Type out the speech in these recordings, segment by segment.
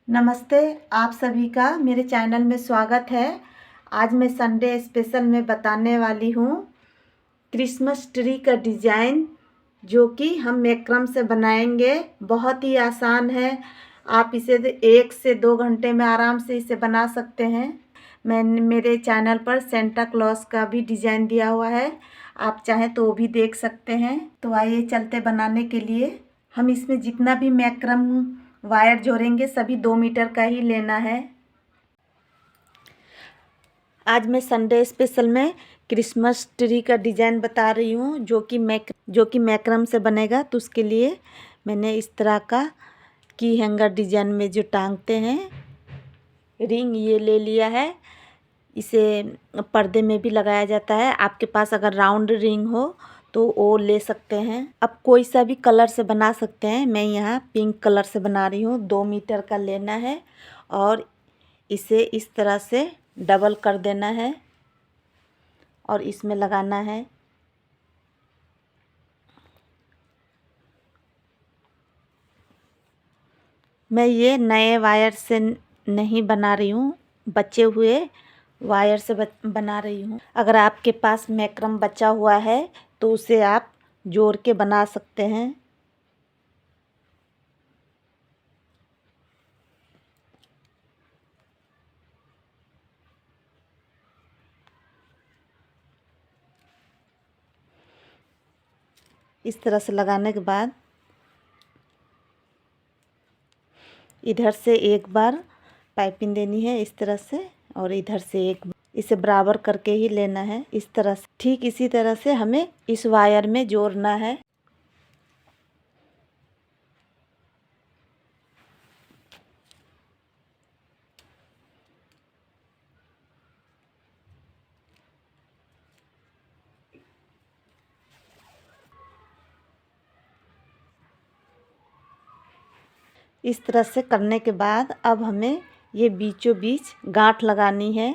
नमस्ते, आप सभी का मेरे चैनल में स्वागत है। आज मैं संडे स्पेशल में बताने वाली हूँ क्रिसमस ट्री का डिज़ाइन, जो कि हम मैक्रम से बनाएंगे। बहुत ही आसान है, आप इसे 1 से 2 घंटे में आराम से इसे बना सकते हैं। मैंने मेरे चैनल पर सेंटा क्लॉज का भी डिज़ाइन दिया हुआ है, आप चाहें तो वो भी देख सकते हैं। तो आइए चलते बनाने के लिए। हम इसमें जितना भी मैक्रम वायर जोड़ेंगे सभी 2 मीटर का ही लेना है। आज मैं संडे स्पेशल में क्रिसमस ट्री का डिज़ाइन बता रही हूँ, जो कि मैक्रम से बनेगा। तो उसके लिए मैंने इस तरह का की हैंगर डिज़ाइन में जो टांगते हैं रिंग, ये ले लिया है। इसे पर्दे में भी लगाया जाता है। आपके पास अगर राउंड रिंग हो तो वो ले सकते हैं। अब कोई सा भी कलर से बना सकते हैं। मैं यहाँ पिंक कलर से बना रही हूँ। 2 मीटर का लेना है और इसे इस तरह से डबल कर देना है और इसमें लगाना है। मैं ये नए वायर से नहीं बना रही हूँ, बचे हुए वायर से बना रही हूँ। अगर आपके पास मैक्रम बचा हुआ है तो उसे आप जोड़ के बना सकते हैं। इस तरह से लगाने के बाद इधर से एक बार पाइपिंग देनी है इस तरह से, और इधर से एक, इसे बराबर करके ही लेना है इस तरह से। ठीक इसी तरह से हमें इस वायर में जोड़ना है। इस तरह से करने के बाद अब हमें ये बीचों बीच गांठ लगानी है।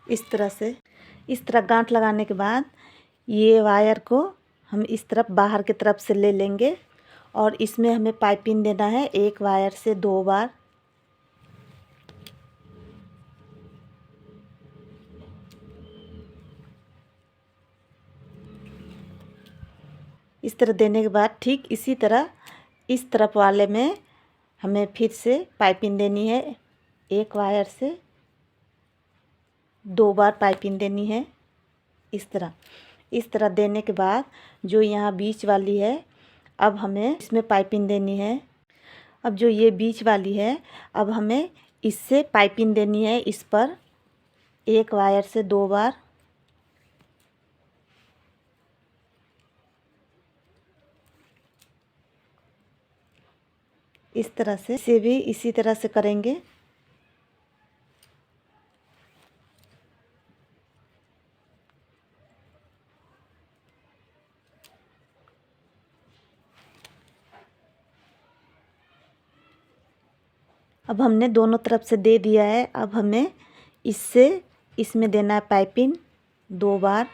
इस तरह से, इस तरह गांठ लगाने के बाद ये वायर को हम इस तरफ बाहर की तरफ से ले लेंगे और इसमें हमें पाइपिंग देना है एक वायर से 2 बार। इस तरह देने के बाद ठीक इसी तरह इस तरफ वाले में हमें फिर से पाइपिंग देनी है। एक वायर से 2 बार पाइपिंग देनी है इस तरह देने के बाद जो यहाँ बीच वाली है, अब हमें इसमें पाइपिंग देनी है। अब जो ये बीच वाली है, अब हमें इससे पाइपिंग देनी है इस पर एक वायर से 2 बार। इस तरह से इसे भी इसी तरह से करेंगे। अब हमने दोनों तरफ से दे दिया है। अब हमें इससे इसमें देना है पाइपिंग 2 बार।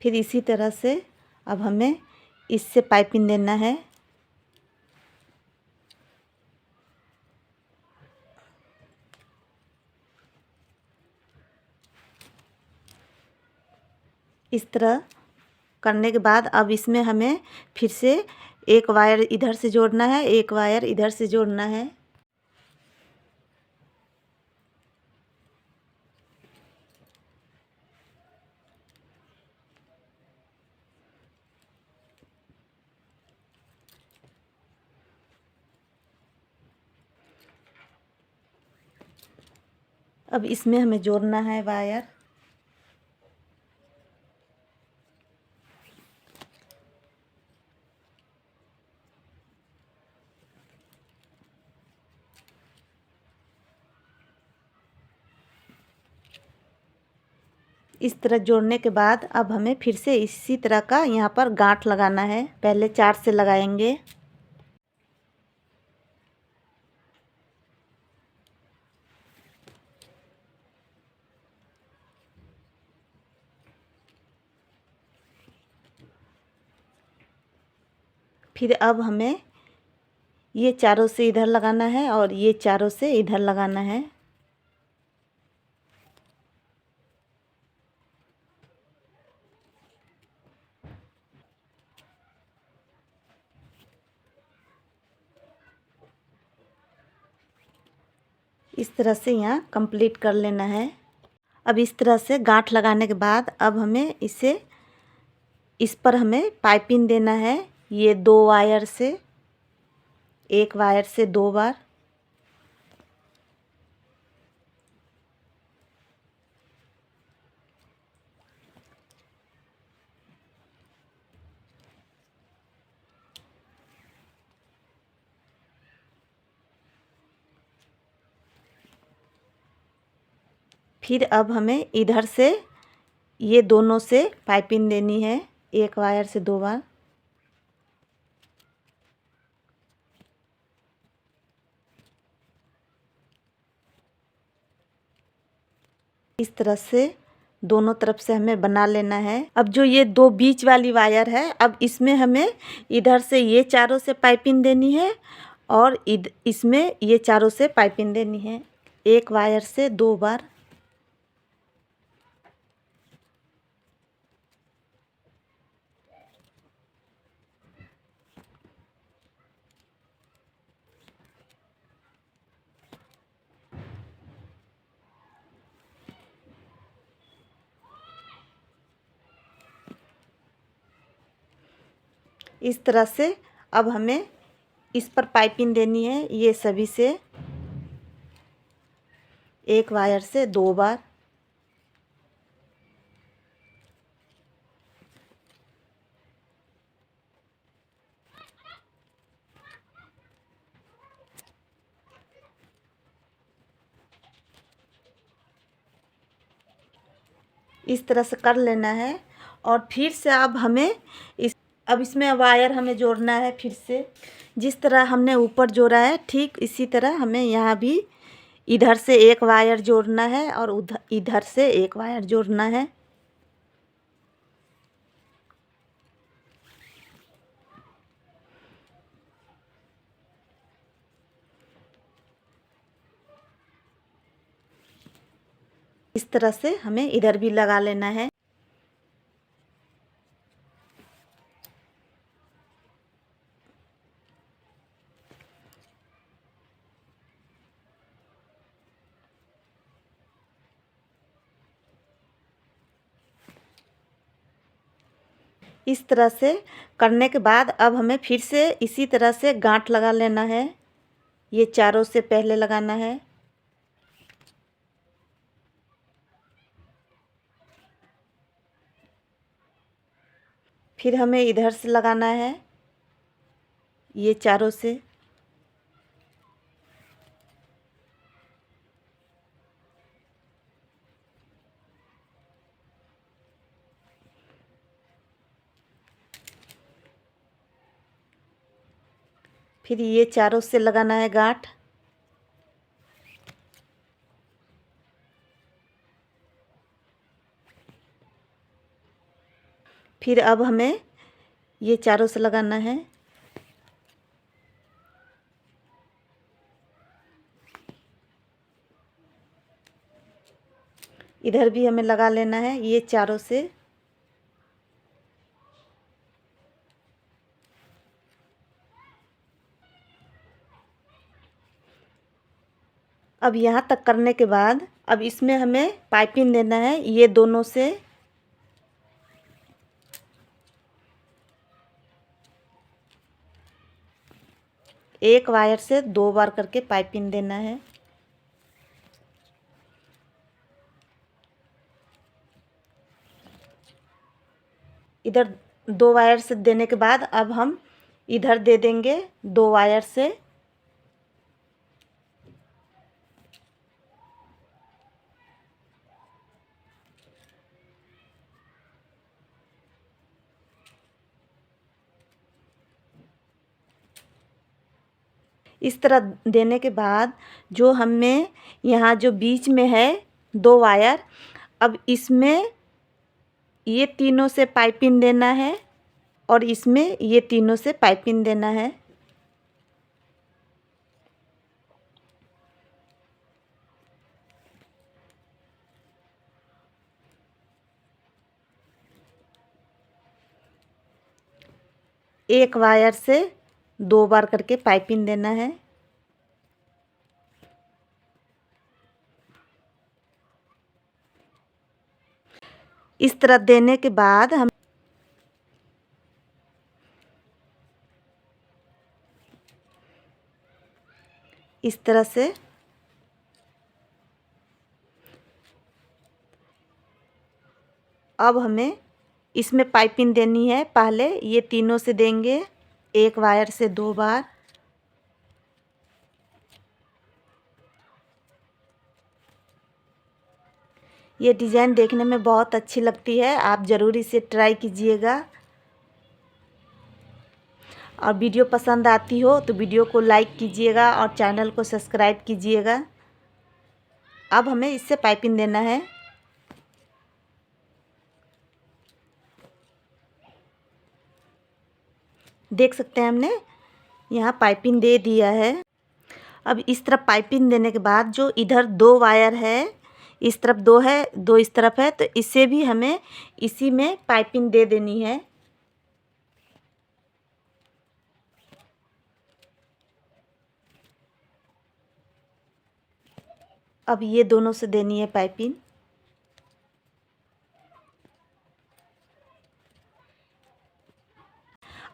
फिर इसी तरह से अब हमें इससे पाइपिंग देना है। इस तरह करने के बाद अब इसमें हमें फिर से एक वायर इधर से जोड़ना है, एक वायर इधर से जोड़ना है। अब इसमें हमें जोड़ना है वायर। इस तरह जोड़ने के बाद अब हमें फिर से इसी तरह का यहाँ पर गांठ लगाना है। पहले 4 से लगाएंगे। फिर अब हमें ये चारों से इधर लगाना है और ये चारों से इधर लगाना है। इस तरह से यहाँ कंप्लीट कर लेना है। अब इस तरह से गांठ लगाने के बाद अब हमें इस पर हमें पाइपिंग देना है। ये 2 वायर से, एक वायर से 2 बार। फिर अब हमें इधर से ये दोनों से पाइपिंग देनी है, एक वायर से 2 बार। इस तरह से दोनों तरफ से हमें बना लेना है। अब जो ये 2 बीच वाली वायर है, अब इसमें हमें इधर से ये चारों से पाइपिंग देनी है और इसमें ये चारों से पाइपिंग देनी है, एक वायर से 2 बार। इस तरह से अब हमें इस पर पाइपिंग देनी है, ये सभी से एक वायर से 2 बार। इस तरह से कर लेना है और फिर से अब हमें अब इसमें वायर हमें जोड़ना है। फिर से जिस तरह हमने ऊपर जोड़ा है, ठीक इसी तरह हमें यहाँ भी इधर से एक वायर जोड़ना है और इधर से एक वायर जोड़ना है। इस तरह से हमें इधर भी लगा लेना है। इस तरह से करने के बाद अब हमें फिर से इसी तरह से गांठ लगा लेना है। ये चारों से पहले लगाना है। फिर हमें इधर से लगाना है, ये चारों से। फिर ये चारों से लगाना है गांठ। फिर अब हमें ये चारों से लगाना है। इधर भी हमें लगा लेना है, ये चारों से। अब यहाँ तक करने के बाद अब इसमें हमें पाइपिंग देना है, ये दोनों से। एक वायर से 2 बार करके पाइपिंग देना है। इधर 2 वायर से देने के बाद अब हम इधर दे देंगे 2 वायर से। इस तरह देने के बाद जो हमें यहाँ जो बीच में है 2 वायर, अब इसमें ये तीनों से पाइपिंग देना है और इसमें ये तीनों से पाइपिंग देना है। एक वायर से 2 बार करके पाइपिंग देना है। इस तरह देने के बाद हम इस तरह से अब हमें इसमें पाइपिंग देनी है। पहले ये तीनों से देंगे, एक वायर से 2 बार। ये डिज़ाइन देखने में बहुत अच्छी लगती है, आप ज़रूर इसे ट्राई कीजिएगा। और वीडियो पसंद आती हो तो वीडियो को लाइक कीजिएगा और चैनल को सब्सक्राइब कीजिएगा। अब हमें इससे पाइपिंग देना है। देख सकते हैं हमने यहाँ पाइपिंग दे दिया है। अब इस तरफ पाइपिंग देने के बाद जो इधर 2 वायर है, इस तरफ 2 है, 2 इस तरफ है, तो इसे भी हमें इसी में पाइपिंग दे देनी है। अब ये दोनों से देनी है पाइपिंग।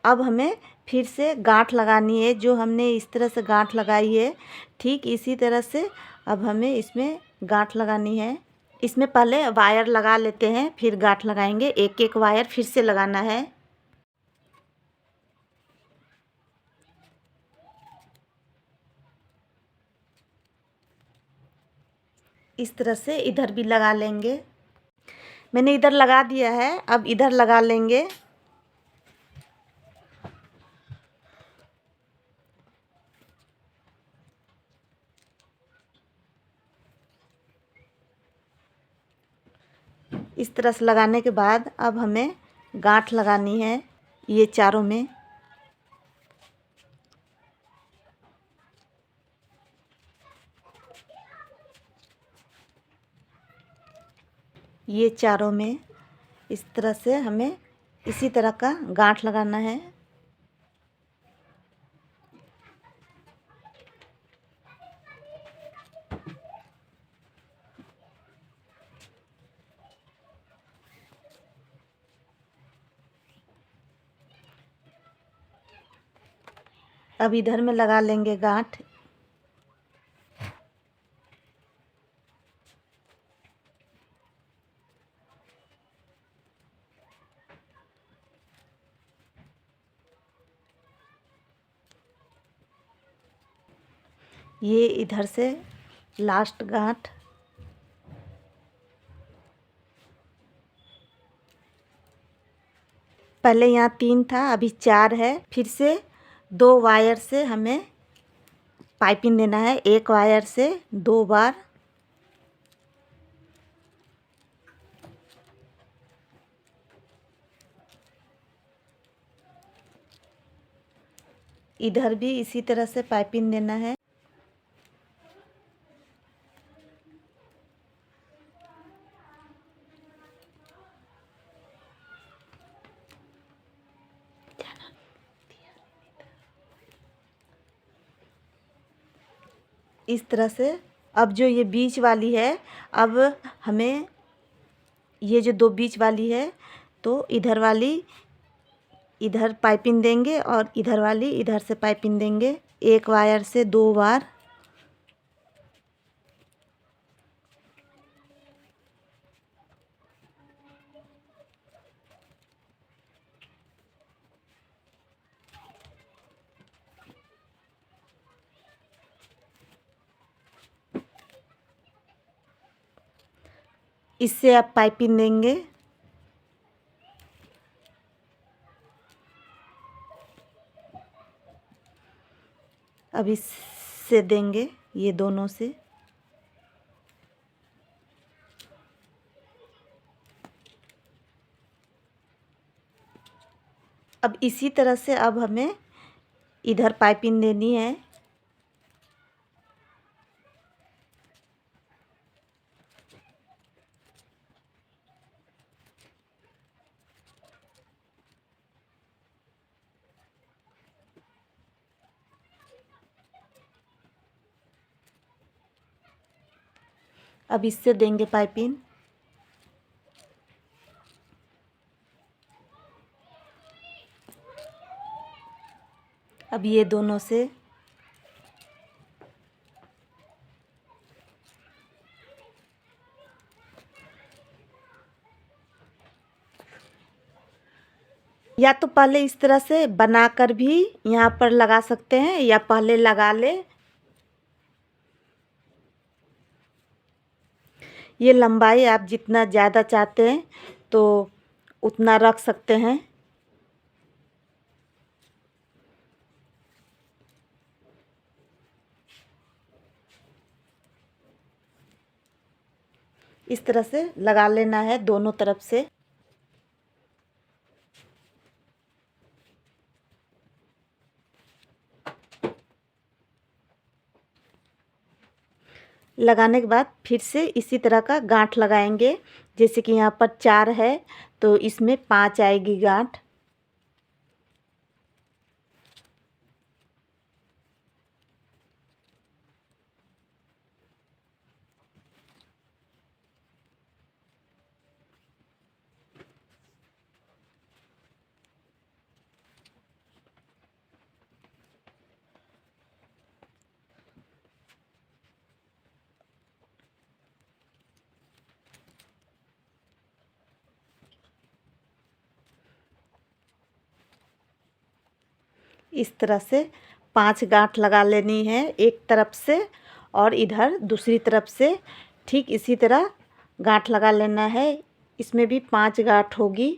अब हमें फिर से गांठ लगानी है। जो हमने इस तरह से गांठ लगाई है, ठीक इसी तरह से अब हमें इसमें गांठ लगानी है। इसमें पहले वायर लगा लेते हैं, फिर गांठ लगाएंगे। एक एक वायर फिर से लगाना है। इस तरह से इधर भी लगा लेंगे। मैंने इधर लगा दिया है, अब इधर लगा लेंगे। इस तरह से लगाने के बाद अब हमें गांठ लगानी है ये चारों में। ये चारों में इस तरह से हमें इसी तरह का गांठ लगाना है। अब इधर में लगा लेंगे गांठ। ये इधर से लास्ट गांठ। पहले यहाँ 3 था, अभी 4 है। फिर से 2 वायर से हमें पाइपिंग देना है, एक वायर से 2 बार। इधर भी इसी तरह से पाइपिंग देना है। इस तरह से अब जो ये बीच वाली है, अब हमें ये जो 2 बीच वाली है, तो इधर वाली इधर पाइपिंग देंगे और इधर वाली इधर से पाइपिंग देंगे, एक वायर से 2 बार। इससे आप पाइपिंग देंगे। अब इससे देंगे, ये दोनों से। अब इसी तरह से अब हमें इधर पाइपिंग देनी है। अब इससे देंगे पाइपिंग। अब ये दोनों से। या तो पहले इस तरह से बनाकर भी यहाँ पर लगा सकते हैं, या पहले लगा ले। ये लंबाई आप जितना ज़्यादा चाहते हैं तो उतना रख सकते हैं। इस तरह से लगा लेना है दोनों तरफ से। लगाने के बाद फिर से इसी तरह का गांठ लगाएंगे। जैसे कि यहाँ पर 4 है तो इसमें 5 आएगी गांठ। इस तरह से 5 गांठ लगा लेनी है एक तरफ से, और इधर दूसरी तरफ से ठीक इसी तरह गांठ लगा लेना है। इसमें भी 5 गांठ होगी।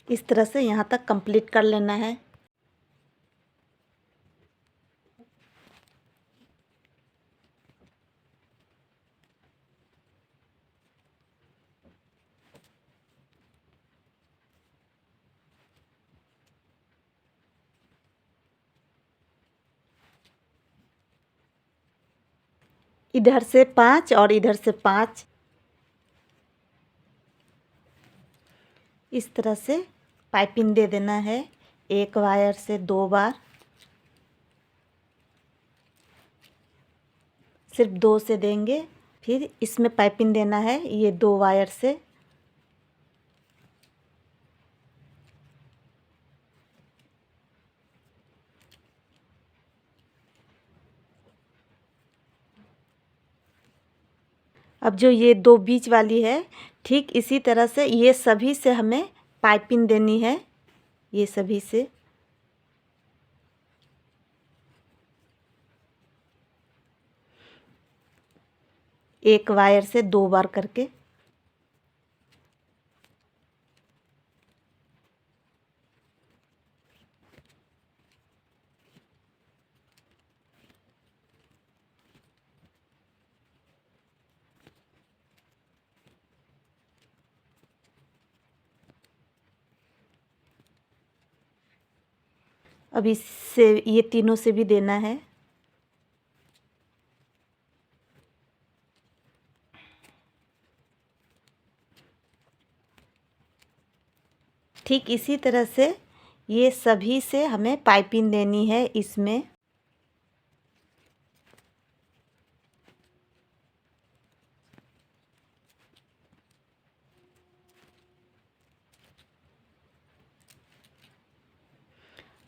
इस तरह से यहाँ तक कंप्लीट कर लेना है। इधर से 5 और इधर से 5। इस तरह से पाइपिंग दे देना है एक वायर से 2 बार। सिर्फ 2 से देंगे। फिर इसमें पाइपिंग देना है ये 2 वायर से। अब जो ये 2 बीच वाली है, ठीक इसी तरह से ये सभी से हमें पाइपिंग देनी है। ये सभी से एक वायर से 2 बार करके। अब इससे ये तीनों से भी देना है। ठीक इसी तरह से ये सभी से हमें पाइपिंग देनी है इसमें।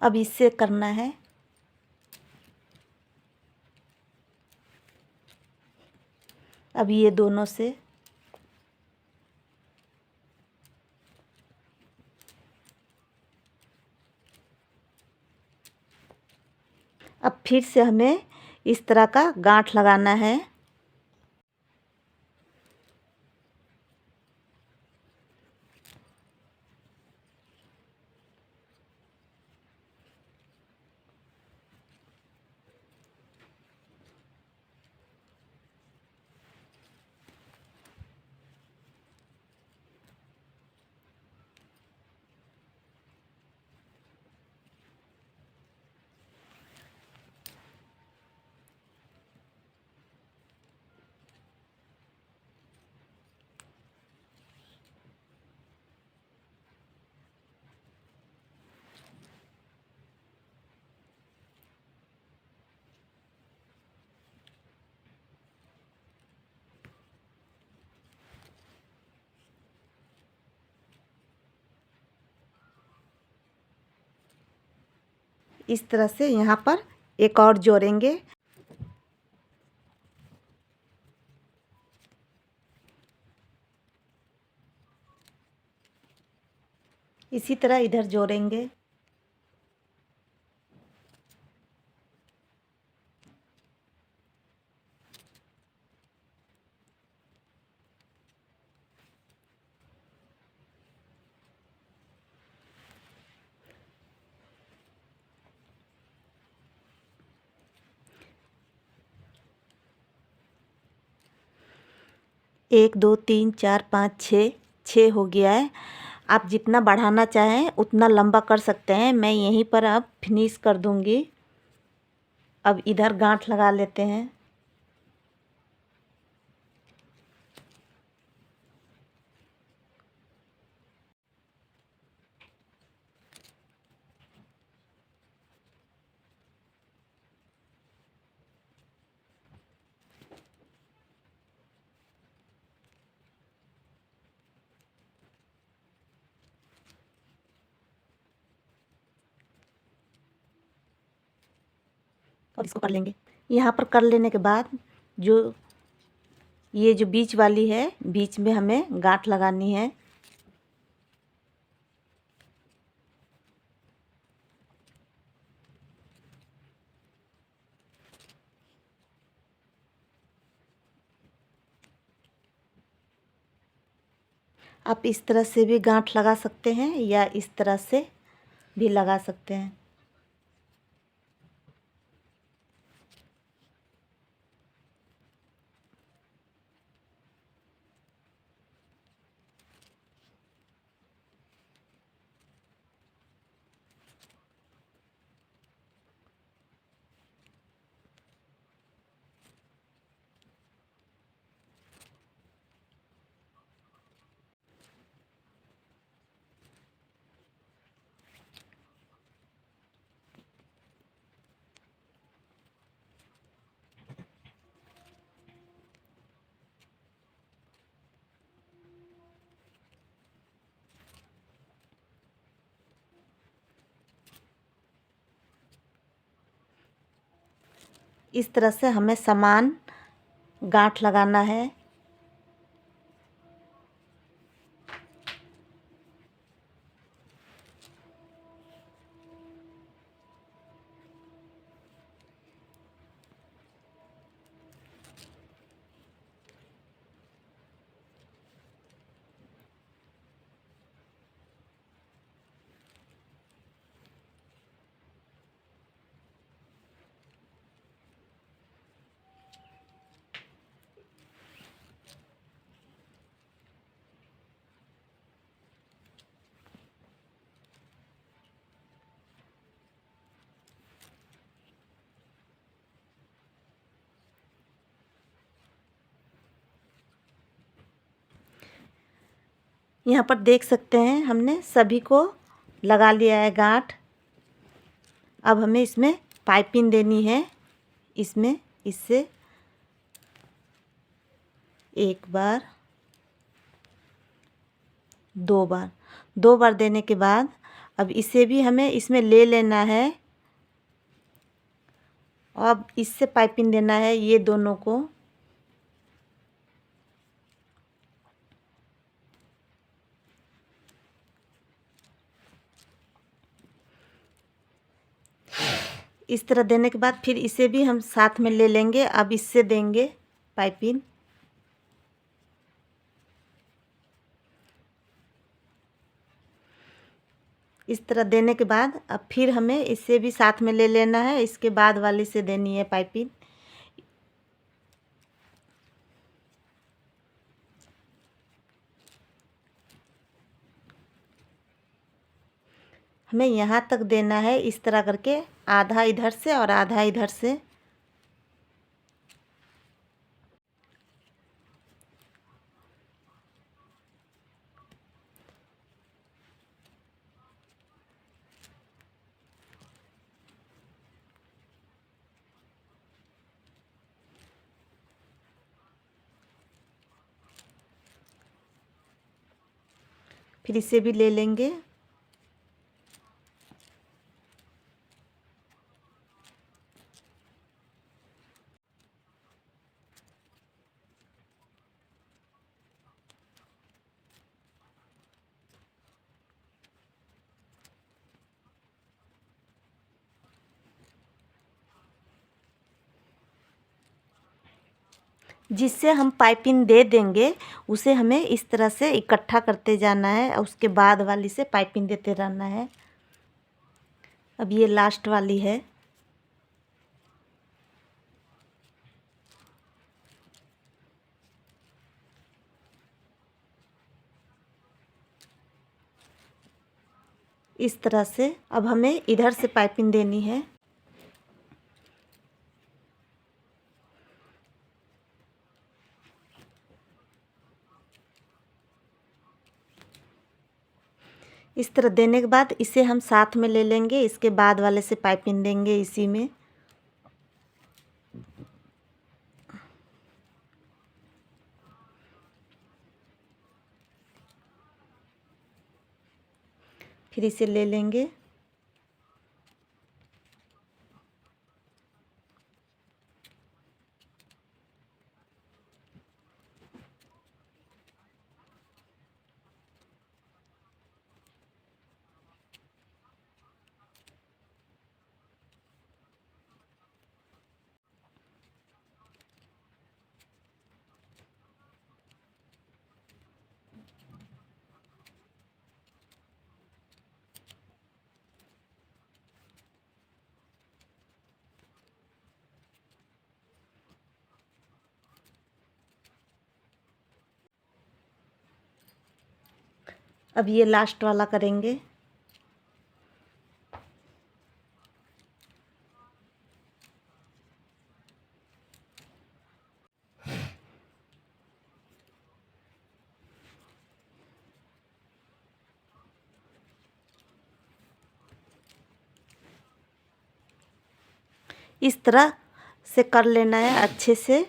अब इससे करना है। अब ये दोनों से। अब फिर से हमें इस तरह का गांठ लगाना है। इस तरह से यहाँ पर एक और जोड़ेंगे। इसी तरह इधर जोड़ेंगे। एक दो तीन चार पाँच छः हो गया है। आप जितना बढ़ाना चाहें उतना लंबा कर सकते हैं। मैं यहीं पर अब फिनिश कर दूंगी। अब इधर गांठ लगा लेते हैं। और इसको कर लेंगे। यहाँ पर कर लेने के बाद जो ये जो बीच वाली है, बीच में हमें गांठ लगानी है। आप इस तरह से भी गांठ लगा सकते हैं या इस तरह से भी लगा सकते हैं। इस तरह से हमें समान गांठ लगाना है। यहाँ पर देख सकते हैं हमने सभी को लगा लिया है गांठ। अब हमें इसमें पाइपिंग देनी है। इसमें इससे एक बार, दो बार देने के बाद अब इसे भी हमें इसमें ले लेना है। अब इससे पाइपिंग देना है ये दोनों को। इस तरह देने के बाद फिर इसे भी हम साथ में ले लेंगे। अब इससे देंगे पाइपिंग। इस तरह देने के बाद अब फिर हमें इसे भी साथ में ले लेना है। इसके बाद वाली से देनी है पाइपिंग। हमें यहाँ तक देना है, इस तरह करके आधा इधर से और आधा इधर से। फिर इसे भी ले लेंगे। जिससे हम पाइपिंग दे देंगे उसे हमें इस तरह से इकट्ठा करते जाना है और उसके बाद वाली से पाइपिंग देते रहना है। अब ये लास्ट वाली है। इस तरह से अब हमें इधर से पाइपिंग देनी है। इस तरह देने के बाद इसे हम साथ में ले लेंगे। इसके बाद वाले से पाइपिंग देंगे इसी में। फिर इसे ले लेंगे। अब ये लास्ट वाला करेंगे। इस तरह से कर लेना है अच्छे से।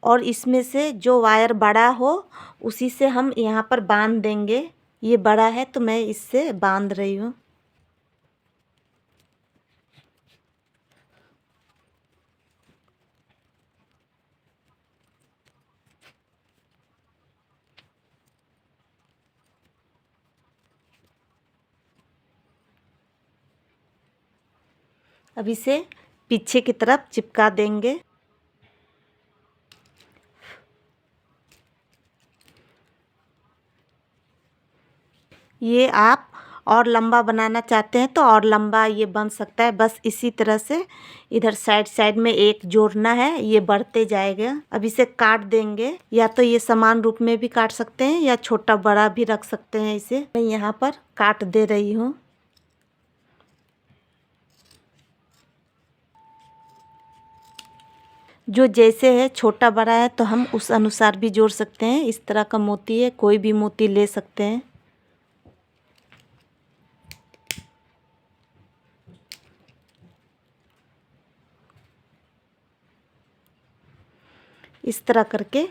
और इसमें से जो वायर बड़ा हो उसी से हम यहाँ पर बांध देंगे। ये बड़ा है तो मैं इससे बांध रही हूँ। अब इसे पीछे की तरफ चिपका देंगे। ये आप और लंबा बनाना चाहते हैं तो और लंबा ये बन सकता है। बस इसी तरह से इधर साइड साइड में एक जोड़ना है, ये बढ़ते जाएगा। अब इसे काट देंगे। या तो ये समान रूप में भी काट सकते हैं या छोटा बड़ा भी रख सकते हैं। इसे मैं यहाँ पर काट दे रही हूँ। जो जैसे है छोटा बड़ा है तो हम उस अनुसार भी जोड़ सकते हैं। इस तरह का मोती है, कोई भी मोती ले सकते हैं। इस तरह करके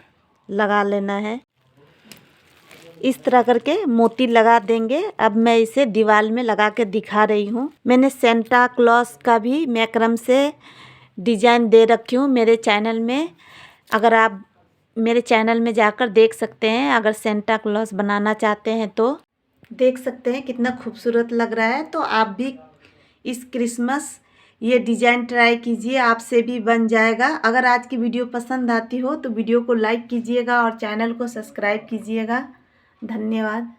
लगा लेना है। इस तरह करके मोती लगा देंगे। अब मैं इसे दीवार में लगा के दिखा रही हूँ। मैंने सेंटा क्लॉज का भी मैक्रम से डिजाइन दे रखी हूँ मेरे चैनल में। अगर आप मेरे चैनल में जाकर देख सकते हैं। अगर सेंटा क्लॉज बनाना चाहते हैं तो देख सकते हैं कितना खूबसूरत लग रहा है। तो आप भी इस क्रिसमस ये डिज़ाइन ट्राई कीजिए, आपसे भी बन जाएगा। अगर आज की वीडियो पसंद आती हो तो वीडियो को लाइक कीजिएगा और चैनल को सब्सक्राइब कीजिएगा। धन्यवाद।